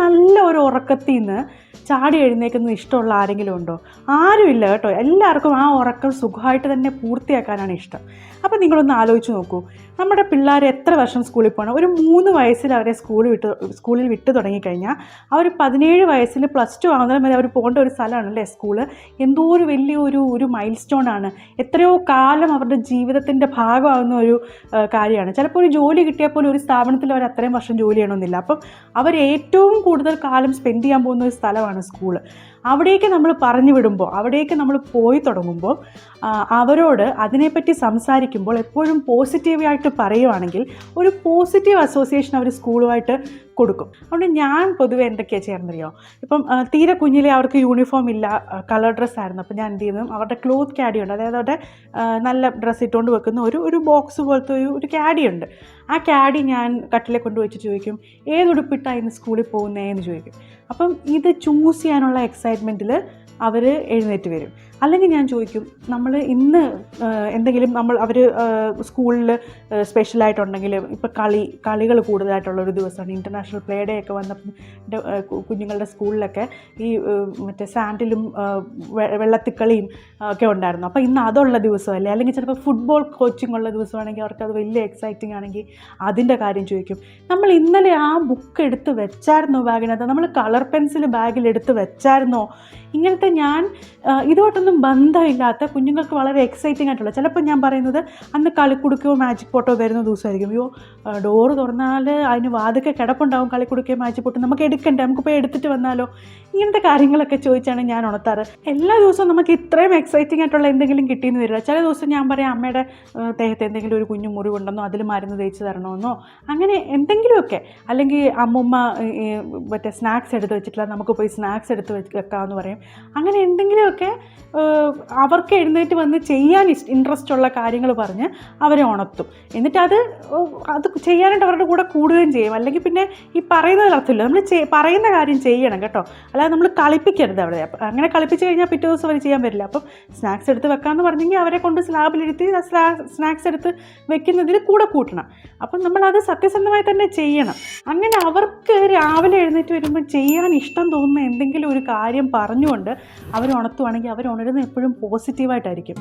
നല്ല ഒരു ഉറക്കത്തിൽ നിന്ന് ചാടി എഴുന്നേക്കുന്നത് ഇഷ്ടമുള്ള ആരെങ്കിലും ഉണ്ടോ? ആരുമില്ല കേട്ടോ. എല്ലാവർക്കും ആ ഉറക്കം സുഖമായിട്ട് തന്നെ പൂർത്തിയാക്കാനാണ് ഇഷ്ടം. അപ്പോൾ നിങ്ങളൊന്ന് ആലോചിച്ച് നോക്കൂ, നമ്മുടെ പിള്ളേർ എത്ര വർഷം സ്കൂളിൽ പോകണം? ഒരു 3 വയസ്സിൽ അവരെ സ്കൂളിൽ വിട്ട് തുടങ്ങിക്കഴിഞ്ഞാൽ അവർ 17 വയസ്സിൽ +2 ആകുന്നതിന് വരെ അവർ പോകേണ്ട ഒരു സ്ഥലമാണല്ലേ സ്കൂള്. എന്തോ ഒരു വലിയ ഒരു മൈൽ സ്റ്റോണാണ്. എത്രയോ കാലം അവരുടെ ജീവിതത്തിൻ്റെ ഭാഗമാകുന്ന ഒരു കാര്യമാണ്. ചിലപ്പോൾ ഒരു ജോലി കിട്ടിയാൽ പോലും ഒരു സ്ഥാപനത്തിൽ അവർ അത്രയും വർഷം ജോലി ചെയ്യണമെന്നില്ല. അപ്പം അവർ ഏറ്റവും കൂടുതൽ കാലം സ്പെൻഡ് ചെയ്യാൻ പോകുന്ന ഒരു സ്ഥലമാണ് സ്കൂള്. അവിടേക്ക് നമ്മൾ പറഞ്ഞു വിടുമ്പോൾ, അവിടേക്ക് നമ്മൾ പോയി തുടങ്ങുമ്പോൾ അവരോട് അതിനെപ്പറ്റി സംസാരിക്കുമ്പോൾ എപ്പോഴും പോസിറ്റീവായിട്ട് പറയുവാണെങ്കിൽ ഒരു പോസിറ്റീവ് അസോസിയേഷൻ അവർ സ്കൂളുമായിട്ട് കൊടുക്കും. അതുകൊണ്ട് ഞാൻ പൊതുവെ എന്തൊക്കെയാണ് ചെയ്യാറുണ്ടറിയോ, ഇപ്പം തീരെ കുഞ്ഞിലെ അവർക്ക് യൂണിഫോം ഇല്ല, കളർ ഡ്രസ്സായിരുന്നു. അപ്പോൾ ഞാൻ എന്ത് ചെയ്യുന്നു, അവരുടെ ക്ലോത്ത് ക്യാഡി ഉണ്ട്, അതായത് അവരുടെ നല്ല ഡ്രസ്സ് ഇട്ടുകൊണ്ട് വെക്കുന്ന ഒരു ബോക്സ് പോലത്തെ ഒരു ക്യാഡി ഉണ്ട്. ആ ക്യാഡി ഞാൻ കട്ടിലെ കൊണ്ട് വെച്ച് ചോദിക്കും, ഏതുടുപ്പിട്ടാണ് ഇന്ന് സ്കൂളിൽ പോകുന്നതെന്ന് ചോദിക്കും. അപ്പം ഇത് ചൂസ് ചെയ്യാനുള്ള എക്സൈറ്റ്മെൻറ്റിൽ അവർ എഴുന്നേറ്റ് വരും. അല്ലെങ്കിൽ ഞാൻ ചോദിക്കും, നമ്മൾ ഇന്ന് എന്തെങ്കിലും അവർ സ്കൂളിൽ സ്പെഷ്യലായിട്ടുണ്ടെങ്കിൽ, ഇപ്പോൾ കളികൾ കൂടുതലായിട്ടുള്ളൊരു ദിവസമാണ്, ഇൻ്റർനാഷണൽ പ്ലേ ഡേ ഒക്കെ വന്നപ്പം കുഞ്ഞുങ്ങളുടെ സ്കൂളിലൊക്കെ ഈ മറ്റേ സാൻഡിലും വെള്ളത്തിക്കളിയും ഒക്കെ ഉണ്ടായിരുന്നു. അപ്പോൾ ഇന്ന് അതുള്ള ദിവസമല്ലേ, അല്ലെങ്കിൽ ചിലപ്പോൾ ഫുട്ബോൾ കോച്ചിങ് ഉള്ള ദിവസമാണെങ്കിൽ അവർക്കത് വലിയ എക്സൈറ്റിംഗ് ആണെങ്കിൽ അതിൻ്റെ കാര്യം ചോദിക്കും. നമ്മൾ ഇന്നലെ ആ ബുക്ക് എടുത്ത് വെച്ചായിരുന്നോ ബാഗിനകത്ത്, നമ്മൾ കളർ പെൻസിൽ ബാഗിൽ എടുത്ത് വെച്ചായിരുന്നോ, ഇങ്ങനത്തെ ഞാൻ ഇതുമായിട്ടൊന്നും ബന്ധമില്ലാത്ത കുഞ്ഞുങ്ങൾക്ക് വളരെ എക്സൈറ്റിംഗ് ആയിട്ടുള്ള, ചിലപ്പോൾ ഞാൻ പറയുന്നത് അന്ന് കളിക്കുടുക്കയോ മാജിക് പോട്ടോ വരുന്ന ദിവസമായിരിക്കും. അയ്യോ ഡോറ് തുറന്നാൽ അതിന് വാതിക്കെ കിടപ്പുണ്ടാവും കളിക്കുടുക്കയോ മാജിക് പോട്ടോ, നമുക്ക് എടുക്കണ്ടേ, നമുക്ക് പോയി എടുത്തിട്ട് വന്നാലോ, ഇങ്ങനത്തെ കാര്യങ്ങളൊക്കെ ചോദിച്ചാണ് ഞാൻ ഉണർത്താറ്. എല്ലാ ദിവസവും നമുക്ക് ഇത്രയും എക്സൈറ്റിംഗ് ആയിട്ടുള്ള എന്തെങ്കിലും കിട്ടിയെന്ന് വരില്ല. ചില ദിവസം ഞാൻ പറയാം, അമ്മയുടെ ദേഹത്ത് എന്തെങ്കിലും ഒരു കുഞ്ഞു മുറിവുണ്ടെന്നോ അതിൽ മരുന്ന് തേച്ച് തരണമെന്നോ അങ്ങനെ എന്തെങ്കിലുമൊക്കെ. അല്ലെങ്കിൽ അമ്മുമ്മ മറ്റേ സ്നാക്സ് എടുത്ത് വെച്ചിട്ടില്ല, നമുക്ക് പോയി സ്നാക്സ് എടുത്ത് വെക്കാമെന്ന് പറയും. അങ്ങനെ എന്തെങ്കിലുമൊക്കെ അവർക്ക് എഴുന്നേറ്റ് വന്ന് ചെയ്യാൻ ഇൻട്രസ്റ്റ് ഉള്ള കാര്യങ്ങൾ പറഞ്ഞ് അവരെ ഉണർത്തും. എന്നിട്ട് അത് ചെയ്യാനായിട്ട് അവരുടെ കൂടെ കൂടുകയും ചെയ്യും. അല്ലെങ്കിൽ പിന്നെ ഈ പറയുന്നതിൽ അർത്ഥമില്ല, നമ്മൾ പറയുന്ന കാര്യം ചെയ്യണം കേട്ടോ, അല്ലാതെ നമ്മൾ കളിപ്പിക്കരുത് അവിടെ. അങ്ങനെ കളിപ്പിച്ച് കഴിഞ്ഞാൽ പിറ്റേ ദിവസം അവർ ചെയ്യാൻ പറ്റില്ല. അപ്പം സ്നാക്സ് എടുത്ത് വെക്കാമെന്ന് പറഞ്ഞെങ്കിൽ അവരെ കൊണ്ട് സ്ലാബിലിരുത്തി സ്നാക്സ് എടുത്ത് വെക്കുന്നതിൽ കൂടെ കൂട്ടണം. അപ്പം നമ്മളത് സത്യസന്ധമായി തന്നെ ചെയ്യണം. അങ്ങനെ അവർക്ക് രാവിലെ എഴുന്നേറ്റ് വരുമ്പോൾ ചെയ്യാൻ ഇഷ്ടം തോന്നുന്ന എന്തെങ്കിലും ഒരു കാര്യം പറഞ്ഞുകൊണ്ട് അവർ ഉണർത്തുവാണെങ്കിൽ അവർ ഉണരുന്നത് എപ്പോഴും പോസിറ്റീവായിട്ടായിരിക്കും.